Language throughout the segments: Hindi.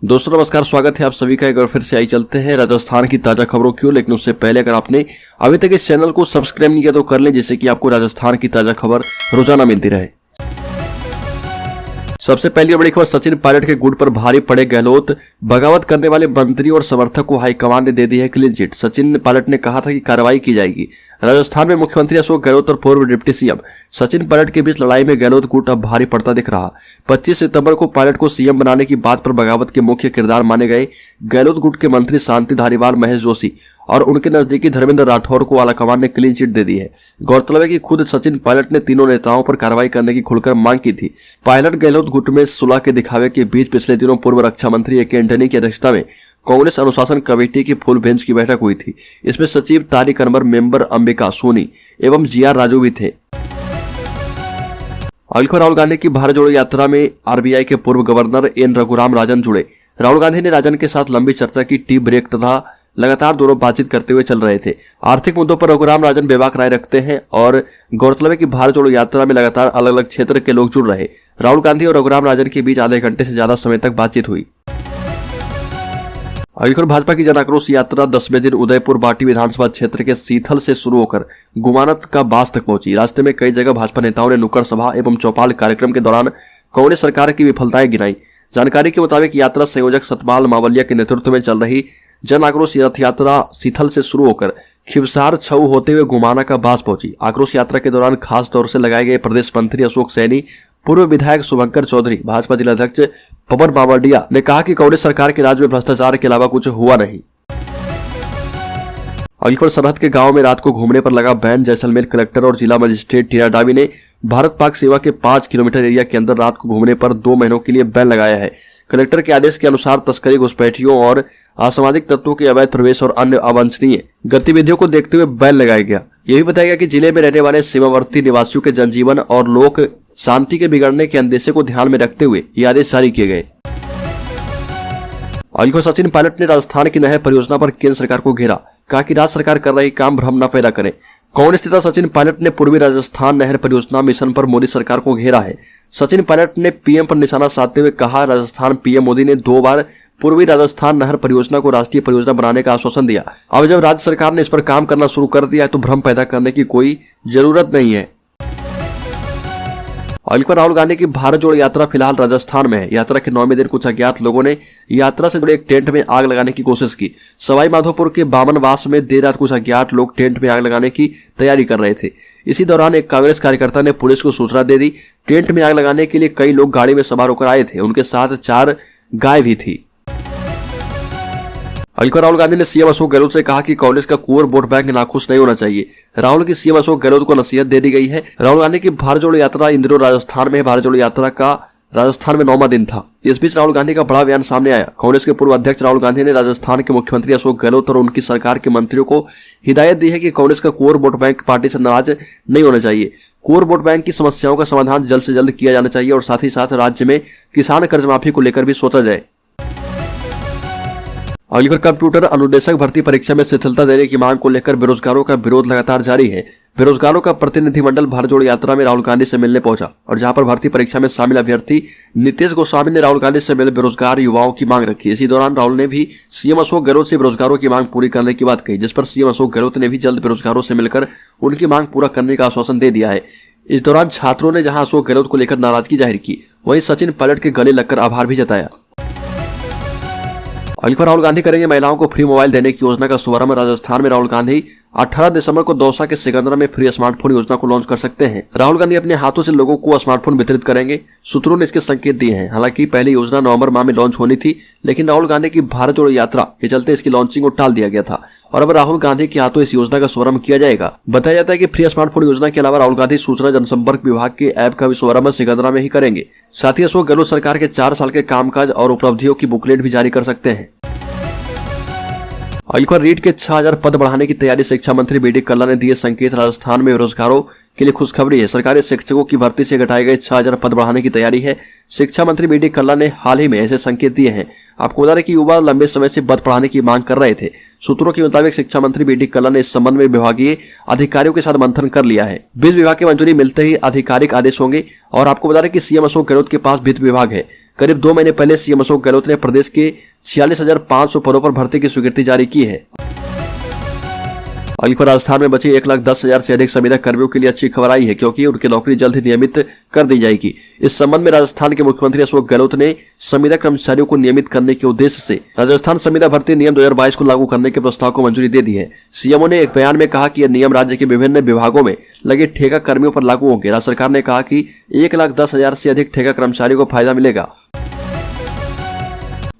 दोस्तों नमस्कार, स्वागत है आप सभी का। एक बार फिर से आई चलते हैं राजस्थान की ताजा खबरों की ओर। लेकिन उससे पहले अगर आपने अभी तक इस चैनल को सब्सक्राइब नहीं किया तो कर लें, जिससे कि आपको राजस्थान की ताजा खबर रोजाना मिलती रहे। सबसे पहली बड़ी खबर, सचिन पायलट के गुट पर भारी पड़े गहलोत। बगावत करने वाले मंत्री और समर्थक को हाईकमान ने दे दी है क्लीन चिट। सचिन पायलट ने कहा था कि कार्रवाई की जाएगी। राजस्थान में मुख्यमंत्री अशोक गहलोत और पूर्व डिप्टी सीएम सचिन पायलट के बीच लड़ाई में गहलोत गुट अब भारी पड़ता दिख रहा। 25 सितंबर को पायलट को सीएम बनाने की बात पर बगावत के मुख्य किरदार माने गए गहलोत गुट के मंत्री शांति धारीवाल, महेश जोशी और उनके नजदीकी धर्मेंद्र राठौर को आलाकमान ने क्लीन चिट दे दी है। गौरतलब है कि खुद सचिन पायलट ने तीनों नेताओं पर कार्रवाई करने की खुलकर मांग की थी। पायलट गहलोत गुट में सुलह के दिखावे के बीच पिछले दिनों पूर्व रक्षा मंत्री ए.के. एंटनी की अध्यक्षता में कांग्रेस अनुशासन कमेटी की फुल बेंच की बैठक हुई थी। इसमें सचिव तारिक अनवर, मेंबर अंबिका सोनी एवं जीआर राजू भी थे। राहुल गांधी की भारत जोड़ो यात्रा में आरबीआई के पूर्व गवर्नर एन रघुराम राजन जुड़े। राहुल गांधी ने राजन के साथ लंबी चर्चा की। टी ब्रेक तथा लगातार दोनों बातचीत करते हुए चल रहे थे। आर्थिक मुद्दों पर रघुराम राजन बेबाक राय रखते हैं और गौरतलब है कि भारत जोड़ो यात्रा में लगातार अलग अलग क्षेत्र के लोग जुड़ रहे। राहुल गांधी और रघुराम राजन के बीच आधे घंटे से ज्यादा समय तक बातचीत हुई। भाजपा की जन आक्रोश यात्रा 10वें दिन उदयपुर बाटी विधानसभा क्षेत्र के सीथल से शुरू होकर गुमानत का बास तक पहुंची। रास्ते में कई जगह भाजपा नेताओं ने नुक्कड़ सभा एवं चौपाल कार्यक्रम के दौरान कांग्रेस सरकार की विफलताएं गिनाई। जानकारी के मुताबिक यात्रा संयोजक सतपाल मावलिया के नेतृत्व में चल रही जन आक्रोश रथ यात्रा सीथल से शुरू होकर खिवसार छऊ होते हुए गुमाना का बास पहुंची। आक्रोश यात्रा के दौरान खास तौर से लगाए गए प्रदेश मंत्री अशोक सैनी, पूर्व विधायक शुभंकर चौधरी, भाजपा जिलाध्यक्ष पवन बावड़िया ने कहा कि कांग्रेस सरकार के राज में भ्रष्टाचार के अलावा कुछ हुआ नहीं। अलीगढ़ सरहद के गांव में रात को घूमने पर लगा बैन। जैसलमेर कलेक्टर और जिला मजिस्ट्रेट टीना डावी ने भारत पाक सीमा के 5 किलोमीटर एरिया के अंदर रात को घूमने पर 2 महीनों के लिए बैन लगाया है। कलेक्टर के आदेश के अनुसार तस्करी, घुसपैठियों और असामाजिक तत्वों के अवैध प्रवेश और अन्य अवांछनीय गतिविधियों को देखते हुए बैन लगाया गया। यह भी बताया गया कि जिले में रहने वाले सीमावर्ती निवासियों के जनजीवन और लोक शांति के बिगड़ने के अंदेशे को ध्यान में रखते हुए ये आदेश जारी किए गए। सचिन पायलट ने राजस्थान की नहर परियोजना पर केंद्र सरकार को घेरा। कहा कि राज्य सरकार कर रही काम भ्रम न पैदा करे। कांग्रेस नेता सचिन पायलट ने पूर्वी राजस्थान नहर परियोजना मिशन पर मोदी सरकार को घेरा है। सचिन पायलट ने पीएम पर निशाना साधते हुए कहा, राजस्थान पीएम मोदी ने 2 बार पूर्वी राजस्थान नहर परियोजना को राष्ट्रीय परियोजना बनाने का आश्वासन दिया। अब जब राज्य सरकार ने इस पर काम करना शुरू कर दिया है तो भ्रम पैदा करने की कोई जरूरत नहीं है। राहुल गांधी की भारत जोड़ो यात्रा फिलहाल राजस्थान में है। यात्रा के 9वें दिन कुछ अज्ञात लोगों ने यात्रा से जुड़े एक टेंट में आग लगाने की कोशिश की। सवाई माधोपुर के बामनवास में देर रात कुछ अज्ञात लोग टेंट में आग लगाने की तैयारी कर रहे थे। इसी दौरान एक कांग्रेस कार्यकर्ता ने पुलिस को सूचना दे दी। टेंट में आग लगाने के लिए कई लोग गाड़ी में सवार होकर आए थे। उनके साथ 4 गाय भी थी। राहुल गांधी ने सीएम अशोक गहलोत से कहा कि कांग्रेस का कोर वोट बैंक नाखुश नहीं होना चाहिए। राहुल की सीएम अशोक गहलोत को नसीहत दे दी गई है। राहुल गांधी की भारत जोड़ो यात्रा इन दिनों राजस्थान में है। भारत जोड़ो यात्रा का राजस्थान में 9वां दिन था। इस बीच राहुल गांधी का बड़ा बयान सामने आया। कांग्रेस के पूर्व अध्यक्ष राहुल गांधी ने राजस्थान के मुख्यमंत्री अशोक गहलोत और उनकी सरकार के मंत्रियों को हिदायत दी है कि कांग्रेस का कोर वोट बैंक पार्टी से नाराज नहीं होना चाहिए। कोर वोट बैंक की समस्याओं का समाधान जल्द से जल्द किया जाना चाहिए और साथ ही साथ राज्य में किसान कर्ज माफी को लेकर भी सोचा जाए। अलीगढ़ कंप्यूटर अनुदेशक भर्ती परीक्षा में शिथिलता देने की मांग को लेकर बेरोजगारों का विरोध लगातार जारी है। बेरोजगारों का प्रतिनिधिमंडल भारत जोड़ो यात्रा में राहुल गांधी से मिलने पहुंचा और जहां पर भर्ती परीक्षा में शामिल अभ्यर्थी नीतीश गोस्वामी ने राहुल गांधी से मिले बेरोजगार युवाओं की मांग रखी। इसी दौरान राहुल ने भी सीएम अशोक गहलोत से बेरोजगारों की मांग पूरी करने की बात कही, जिस पर सीएम अशोक गहलोत ने भी जल्द बेरोजगारों से मिलकर उनकी मांग पूरा करने का आश्वासन दे दिया है। इस दौरान छात्रों ने जहां अशोक गहलोत को लेकर नाराजगी जाहिर की, वहीं सचिन पायलट के गले लगकर आभार भी जताया। राहुल गांधी करेंगे महिलाओं को फ्री मोबाइल देने की योजना का शुभारंभ। राजस्थान में राहुल गांधी 18 दिसंबर को दौसा के सिकंदरा में फ्री स्मार्टफोन योजना को लॉन्च कर सकते हैं। राहुल गांधी अपने हाथों से लोगों को स्मार्टफोन वितरित करेंगे। सूत्रों ने इसके संकेत दिए हैं। हालांकि पहली योजना नवंबर माह में लॉन्च होनी थी, लेकिन राहुल गांधी की भारत जोड़ो यात्रा के चलते इसकी लॉन्चिंग को टाल दिया गया था और अब राहुल गांधी के हाथों इस योजना का शुभारंभ किया जाएगा। बताया जाता है कि फ्री स्मार्टफोन योजना के अलावा राहुल गांधी सूचना जनसंपर्क विभाग के ऐप का भी शुभारंभ सिकंदरा में ही करेंगे। साथ ही अशोक गहलोत सरकार के 4 साल के कामकाज और उपलब्धियों की बुकलेट भी जारी कर सकते हैं। रीट के 6000 पद बढ़ाने की तैयारी। शिक्षा मंत्री बी डी कल्ला ने दिए संकेत। राजस्थान में बेरोजगारों के लिए खुशखबरी है। सरकारी शिक्षकों की भर्ती से घटाए गए 6000 पद बढ़ाने की तैयारी है। शिक्षा मंत्री बी डी कल्ला ने हाल ही में ऐसे संकेत दिए हैं। आपको बता दें कि युवा लंबे समय से पद बढ़ाने की मांग कर रहे थे। सूत्रों के मुताबिक शिक्षा मंत्री बी डी कल्ला ने इस संबंध में विभागीय अधिकारियों के साथ मंथन कर लिया है। वित्त विभाग की मंजूरी मिलते ही आधिकारिक आदेश होंगे। और आपको बता दें कि सीएम अशोक गहलोत के पास वित्त विभाग है। करीब 2 महीने पहले सीएम अशोक गहलोत ने प्रदेश के 46,500 पदों पर भर्ती की स्वीकृति जारी की है। अगली खबर, राजस्थान में बचे 1,10,000 से अधिक संविदा कर्मियों के लिए अच्छी खबर आई है, क्योंकि उनकी नौकरी जल्द ही नियमित कर दी जाएगी। इस संबंध में राजस्थान के मुख्यमंत्री अशोक गहलोत ने संविदा कर्मचारियों को नियमित करने के उद्देश्य से राजस्थान संविदा भर्ती नियम 2022 को लागू करने के प्रस्ताव को मंजूरी दे दी है। सीएमओ ने एक बयान में कहा कि यह नियम राज्य के विभिन्न विभागों में लगे ठेका कर्मियों पर लागू होंगे। राज्य सरकार ने कहा कि 1,10,000 से अधिक ठेका कर्मचारियों को फायदा मिलेगा।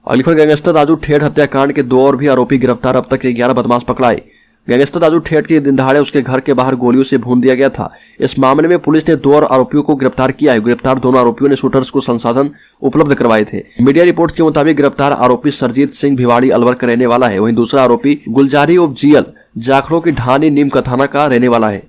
अगली खबर, गैंगस्टर राजू ठेठ हत्याकांड के 2 और भी आरोपी गिरफ्तार, अब तक 11 बदमाश पकड़ाए। गैंगस्टर राजू ठेठ की दिन दहाड़े उसके घर के बाहर गोलियों से भून दिया गया था। इस मामले में पुलिस ने 2 और आरोपियों को गिरफ्तार किया है। गिरफ्तार दोनों आरोपियों ने शूटर्स को संसाधन उपलब्ध करवाए थे। मीडिया रिपोर्ट्स के मुताबिक गिरफ्तार आरोपी सरजीत सिंह भिवाड़ी अलवर का रहने वाला है। वहीं दूसरा आरोपी गुलजारी उप जीएल जाखड़ों की ढानी नीम कथाना का रहने वाला है।